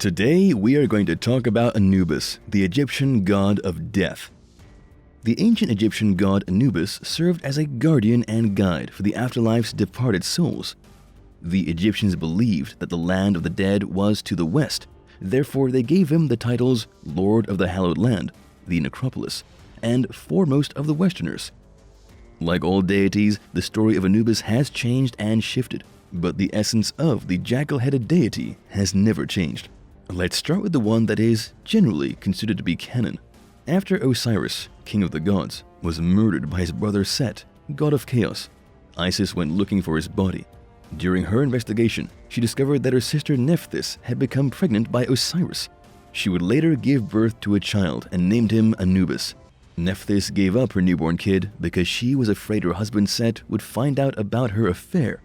Today, we are going to talk about Anubis, the Egyptian god of death. The ancient Egyptian god Anubis served as a guardian and guide for the afterlife's departed souls. The Egyptians believed that the land of the dead was to the west, therefore they gave him the titles Lord of the Hallowed Land, the necropolis, and Foremost of the Westerners. Like all deities, the story of Anubis has changed and shifted, but the essence of the jackal-headed deity has never changed. Let's start with the one that is generally considered to be canon. After Osiris, king of the gods, was murdered by his brother Set, god of chaos, Isis went looking for his body. During her investigation, she discovered that her sister Nephthys had become pregnant by Osiris. She would later give birth to a child and named him Anubis. Nephthys gave up her newborn kid because she was afraid her husband Set would find out about her affair.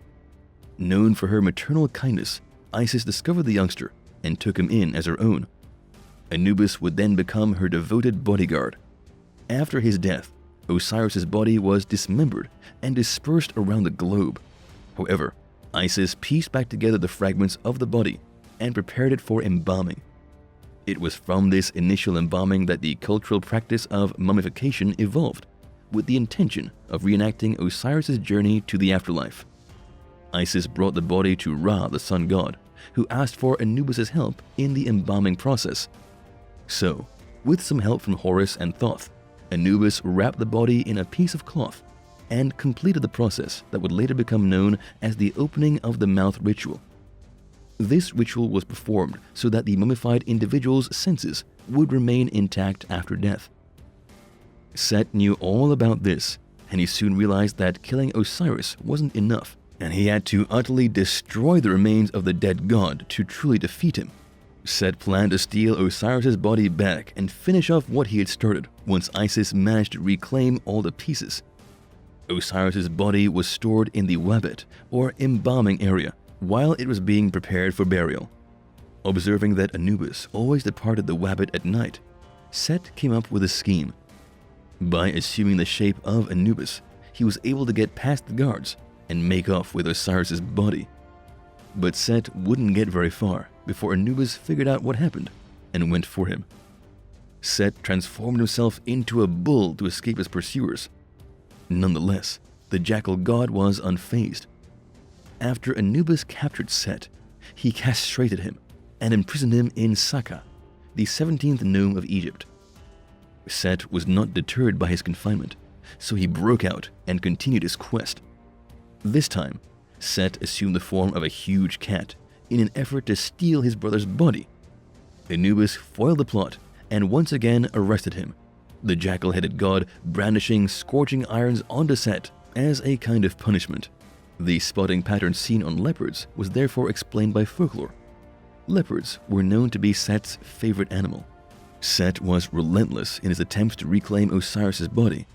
Known for her maternal kindness, Isis discovered the youngster and took him in as her own. Anubis would then become her devoted bodyguard. After his death, Osiris's body was dismembered and dispersed around the globe. However, Isis pieced back together the fragments of the body and prepared it for embalming. It was from this initial embalming that the cultural practice of mummification evolved, with the intention of reenacting Osiris's journey to the afterlife. Isis brought the body to Ra, the sun god, who asked for Anubis's help in the embalming process. So, with some help from Horus and Thoth, Anubis wrapped the body in a piece of cloth and completed the process that would later become known as the opening of the mouth ritual. This ritual was performed so that the mummified individual's senses would remain intact after death. Set knew all about this, and he soon realized that killing Osiris wasn't enough, and he had to utterly destroy the remains of the dead god to truly defeat him. Set planned to steal Osiris's body back and finish off what he had started once Isis managed to reclaim all the pieces. Osiris's body was stored in the wabet, or embalming area, while it was being prepared for burial. Observing that Anubis always departed the wabet at night, Set came up with a scheme. By assuming the shape of Anubis, he was able to get past the guards and make off with Osiris's body. But Set wouldn't get very far before Anubis figured out what happened and went for him. Set transformed himself into a bull to escape his pursuers. Nonetheless, the jackal god was unfazed. After Anubis captured Set, he castrated him and imprisoned him in Saka, the 17th nome of Egypt. Set was not deterred by his confinement, so he broke out and continued his quest. This time, Set assumed the form of a huge cat in an effort to steal his brother's body. Anubis foiled the plot and once again arrested him, the jackal-headed god brandishing scorching irons onto Set as a kind of punishment. The spotting pattern seen on leopards was therefore explained by folklore. Leopards were known to be Set's favorite animal. Set was relentless in his attempts to reclaim Osiris's body.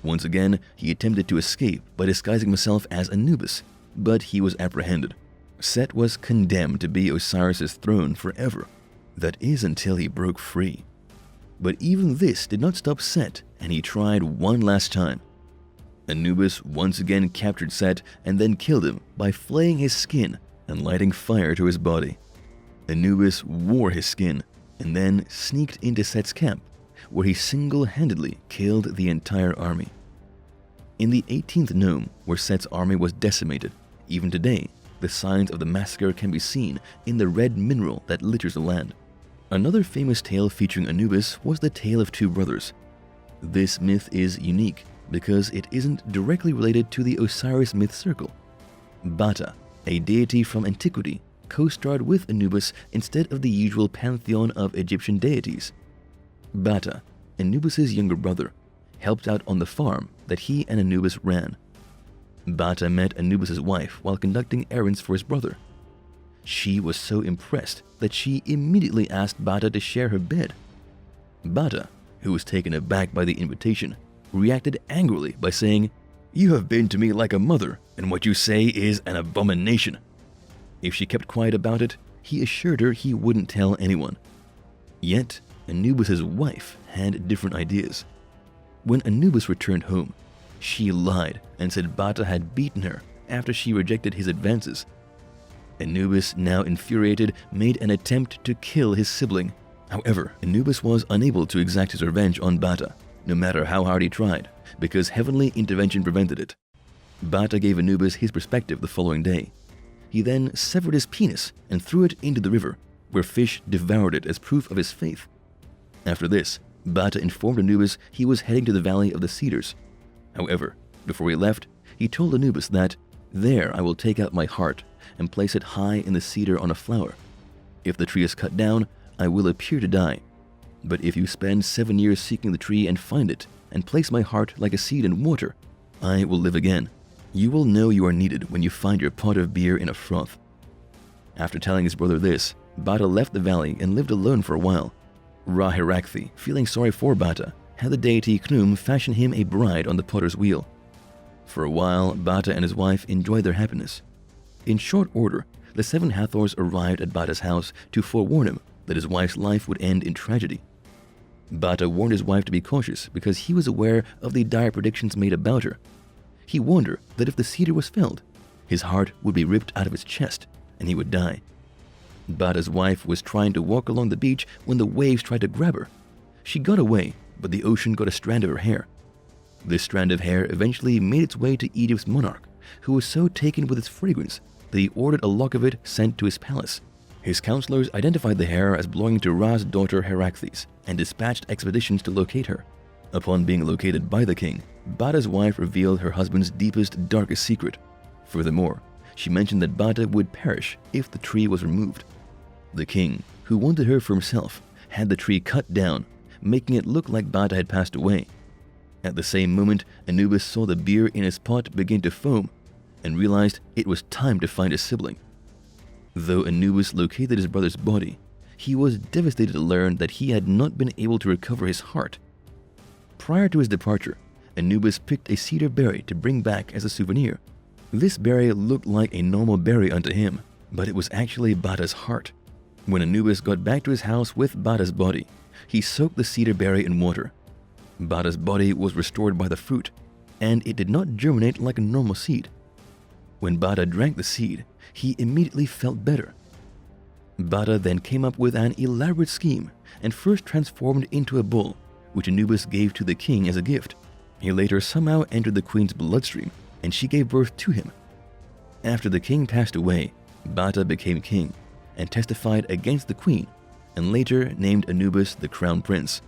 Once again, he attempted to escape by disguising himself as Anubis, but he was apprehended. Set was condemned to be Osiris's throne forever. That is until he broke free. But even this did not stop Set, and he tried one last time. Anubis once again captured Set and then killed him by flaying his skin and lighting fire to his body. Anubis wore his skin and then sneaked into Set's camp, where he single-handedly killed the entire army. In the 18th nome, where Set's army was decimated, even today, the signs of the massacre can be seen in the red mineral that litters the land. Another famous tale featuring Anubis was the tale of two brothers. This myth is unique because it isn't directly related to the Osiris myth circle. Bata, a deity from antiquity, co-starred with Anubis instead of the usual pantheon of Egyptian deities. Bata, Anubis' younger brother, helped out on the farm that he and Anubis ran. Bata met Anubis' wife while conducting errands for his brother. She was so impressed that she immediately asked Bata to share her bed. Bata, who was taken aback by the invitation, reacted angrily by saying, "You have been to me like a mother, and what you say is an abomination." If she kept quiet about it, he assured her he wouldn't tell anyone. Yet, Anubis' wife had different ideas. When Anubis returned home, she lied and said Bata had beaten her after she rejected his advances. Anubis, now infuriated, made an attempt to kill his sibling. However, Anubis was unable to exact his revenge on Bata, no matter how hard he tried, because heavenly intervention prevented it. Bata gave Anubis his perspective the following day. He then severed his penis and threw it into the river, where fish devoured it as proof of his faith. After this, Bata informed Anubis he was heading to the Valley of the Cedars. However, before he left, he told Anubis that, "There I will take out my heart and place it high in the cedar on a flower. If the tree is cut down, I will appear to die. But if you spend 7 years seeking the tree and find it, and place my heart like a seed in water, I will live again. You will know you are needed when you find your pot of beer in a froth." After telling his brother this, Bata left the valley and lived alone for a while. Ra-Hirakthy, feeling sorry for Bata, had the deity Khnum fashion him a bride on the potter's wheel. For a while, Bata and his wife enjoyed their happiness. In short order, the 7 Hathors arrived at Bata's house to forewarn him that his wife's life would end in tragedy. Bata warned his wife to be cautious because he was aware of the dire predictions made about her. He warned her that if the cedar was felled, his heart would be ripped out of his chest and he would die. Bata's wife was trying to walk along the beach when the waves tried to grab her. She got away, but the ocean got a strand of her hair. This strand of hair eventually made its way to Egypt's monarch, who was so taken with its fragrance that he ordered a lock of it sent to his palace. His counselors identified the hair as belonging to Ra's daughter Herakthes and dispatched expeditions to locate her. Upon being located by the king, Bata's wife revealed her husband's deepest, darkest secret. Furthermore, she mentioned that Bata would perish if the tree was removed. The king, who wanted her for himself, had the tree cut down, making it look like Bata had passed away. At the same moment, Anubis saw the beer in his pot begin to foam and realized it was time to find his sibling. Though Anubis located his brother's body, he was devastated to learn that he had not been able to recover his heart. Prior to his departure, Anubis picked a cedar berry to bring back as a souvenir. This berry looked like a normal berry unto him, but it was actually Bata's heart. When Anubis got back to his house with Bata's body, he soaked the cedar berry in water. Bata's body was restored by the fruit, and it did not germinate like a normal seed. When Bata drank the seed, he immediately felt better. Bata then came up with an elaborate scheme and first transformed into a bull, which Anubis gave to the king as a gift. He later somehow entered the queen's bloodstream, and she gave birth to him. After the king passed away, Bata became king and testified against the queen, and later named Anubis the crown prince.